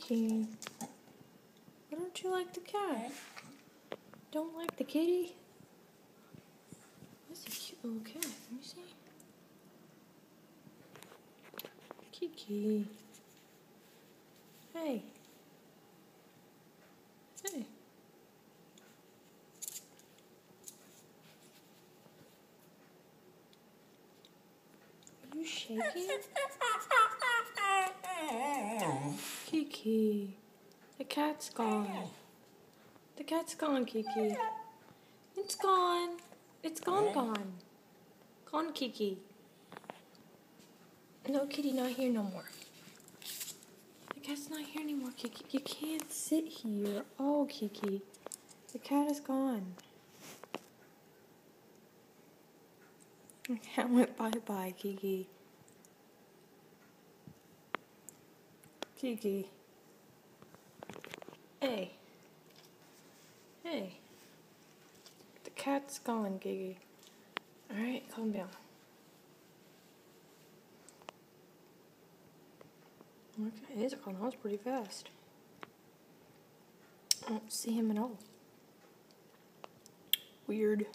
Kiki. Why don't you like the cat? Don't like the kitty? That's a cute little cat. Let me see. Kiki. Hey. Hey. Are you shaking? Kiki. The cat's gone. The cat's gone, Kiki. It's gone. It's gone. Gone, Kiki. No, kitty, not here no more. The cat's not here anymore, Kiki. You can't sit here. Oh, Kiki. The cat is gone. The cat went bye-bye, Kiki. Kiki. Hey. Hey. The cat's gone, Kiki. Alright, calm down. Okay, he's gone. That was pretty fast. I don't see him at all. Weird.